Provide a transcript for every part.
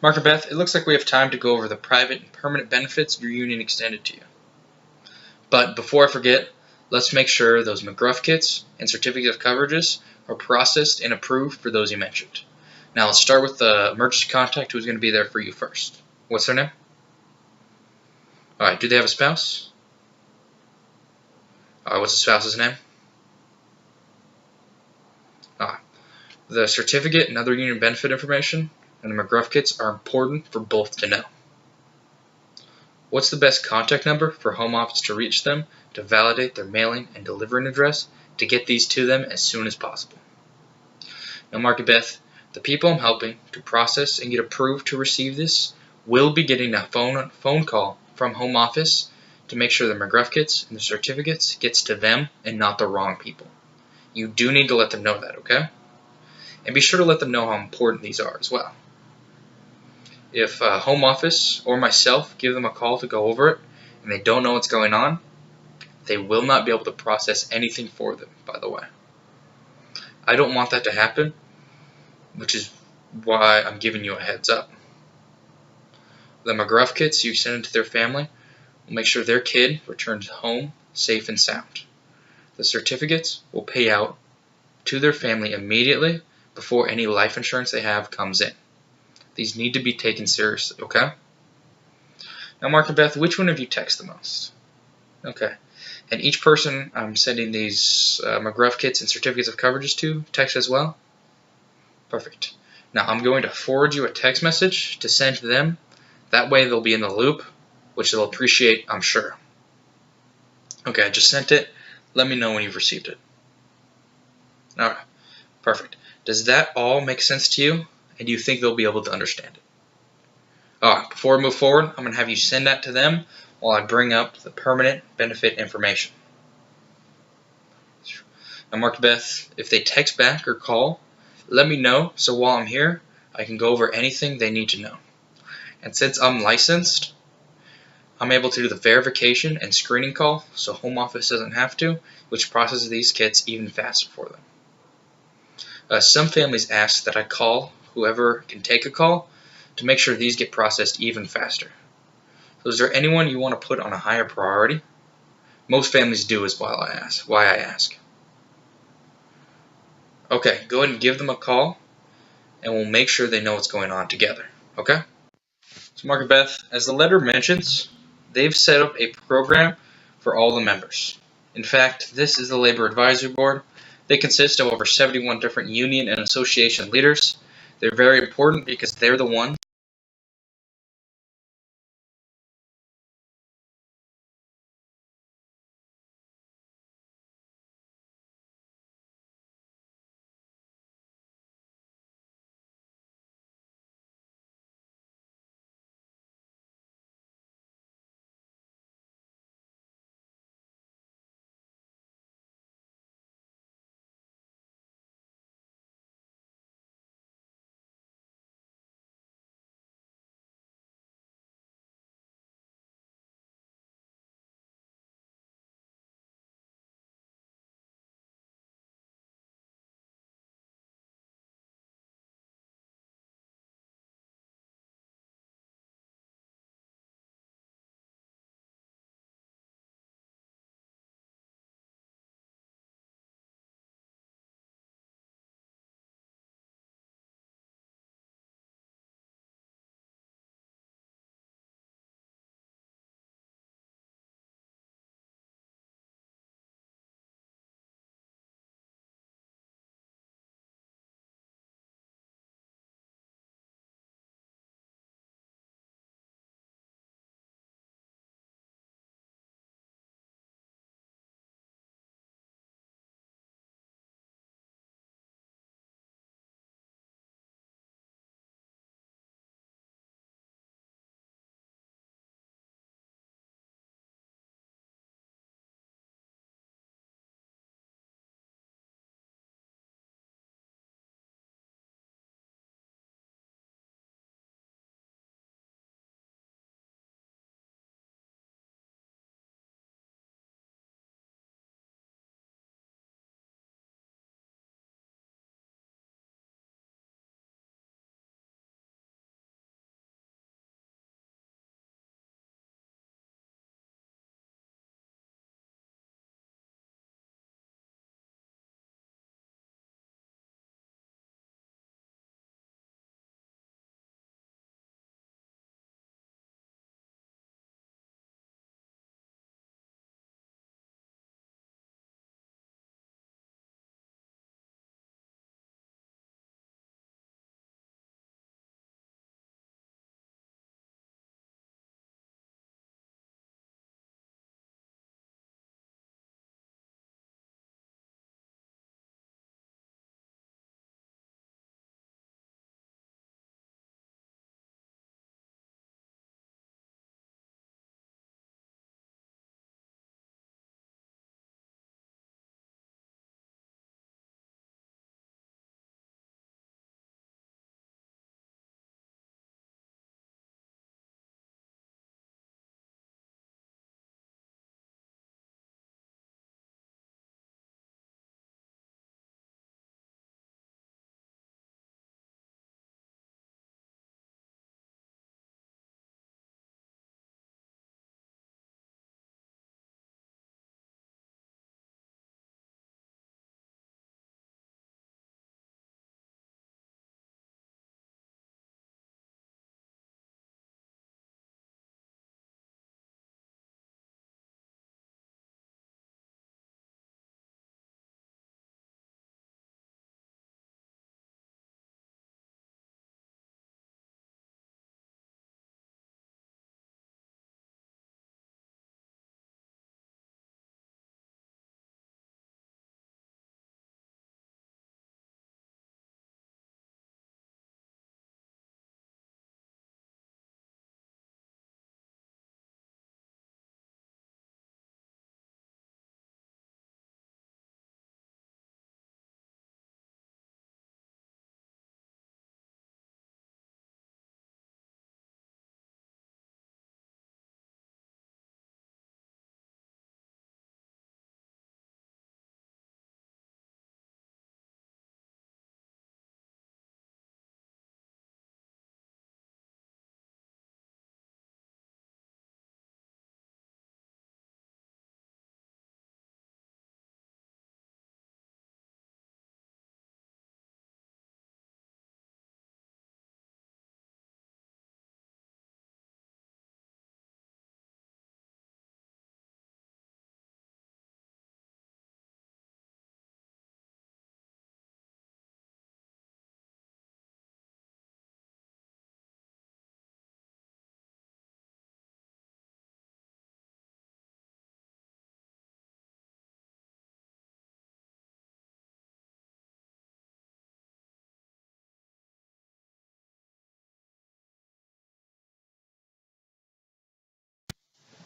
Mark and Beth, it looks like we have time to go over the private and permanent benefits your union extended to you. But before I forget, let's make sure those McGruff kits and certificate of coverages are processed and approved for those you mentioned. Now let's start with the emergency contact who's going to be there for you first. What's their name? Alright, do they have a spouse? Alright, what's the spouse's name? Alright. The certificate and other union benefit information and the McGruff kits are important for both to know. What's the best contact number for home office to reach them to validate their mailing and delivering address to get these to them as soon as possible? Now, Mark and Beth, the people I'm helping to process and get approved to receive this will be getting a phone call from home office to make sure the McGruff kits and the certificates gets to them and not the wrong people. You do need to let them know that, okay? And be sure to let them know how important these are as well. If home office or myself give them a call to go over it and they don't know what's going on, they will not be able to process anything for them, by the way. I don't want that to happen, which is why I'm giving you a heads up. The McGruff kits you send to their family will make sure their kid returns home safe and sound. The certificates will pay out to their family immediately before any life insurance they have comes in. These need to be taken seriously, okay? Now, Mark and Beth, which one of you text the most? Okay. And each person I'm sending these McGruff kits and certificates of coverages to text as well? Perfect. Now, I'm going to forward you a text message to send to them. That way they'll be in the loop, which they'll appreciate, I'm sure. Okay, I just sent it. Let me know when you've received it. Alright, perfect. Does that all make sense to you? And do you think they'll be able to understand it? Alright, before we move forward, I'm going to have you send that to them while I bring up the permanent benefit information. Now, Mark and Beth, if they text back or call, let me know so while I'm here, I can go over anything they need to know. And since I'm licensed, I'm able to do the verification and screening call so home office doesn't have to, which processes these kits even faster for them. Some families ask that I call whoever can take a call to make sure these get processed even faster. So is there anyone you want to put on a higher priority? Most families do is why I ask. Okay, go ahead and give them a call and we'll make sure they know what's going on together. Okay? So Mark and Beth, as the letter mentions, they've set up a program for all the members. In fact, this is the Labor Advisory Board. They consist of over 71 different union and association leaders. They're very important because they're the ones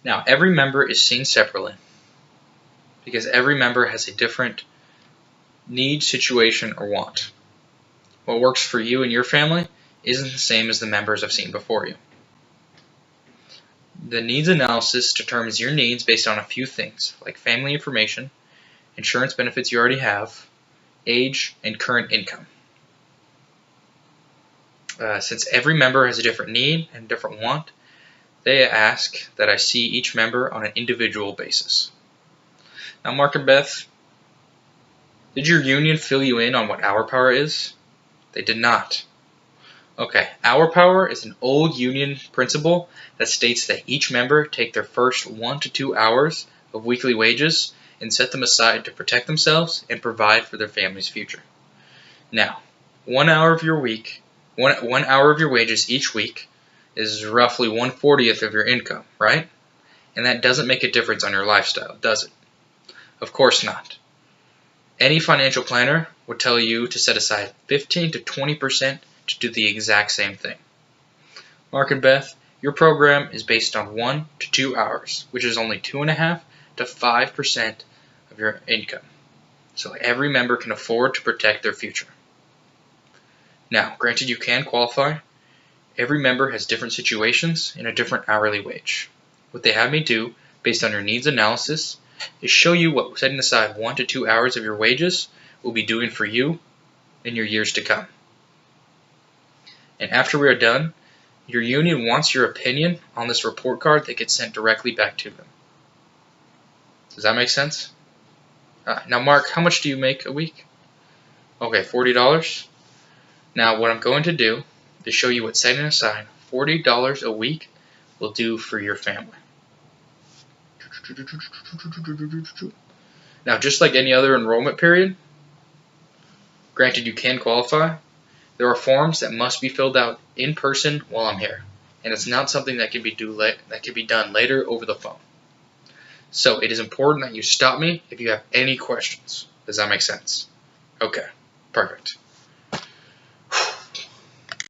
Now, every member is seen separately because every member has a different need, situation, or want. What works for you and your family isn't the same as the members I've seen before you. The needs analysis determines your needs based on a few things, like family information, insurance benefits you already have, age, and current income. Since every member has a different need and different want, they ask that I see each member on an individual basis. Now, Mark and Beth, did your union fill you in on what Hour Power is? They did not. Okay, Hour Power is an old union principle that states that each member take their first 1 to 2 hours of weekly wages and set them aside to protect themselves and provide for their family's future. Now, 1 hour of your week, one hour of your wages each week is roughly 1/40th of your income, right? And that doesn't make a difference on your lifestyle, does it? Of course not. Any financial planner would tell you to set aside 15 to 20% to do the exact same thing. Mark and Beth, your program is based on 1 to 2 hours, which is only 2.5% to 5% of your income. So every member can afford to protect their future. Now, granted you can qualify, every member has different situations and a different hourly wage. What they have me do, based on your needs analysis, is show you what setting aside 1 to 2 hours of your wages will be doing for you in your years to come. And after we are done, your union wants your opinion on this report card that gets sent directly back to them. Does that make sense? Now, Mark, how much do you make a week? Okay, $40. Now, what I'm going to do is show you what setting aside $40 a week will do for your family. Now, just like any other enrollment period, granted you can qualify, there are forms that must be filled out in person while I'm here, and it's not something that can be done later over the phone. So it is important that you stop me if you have any questions. Does that make sense? Okay, perfect.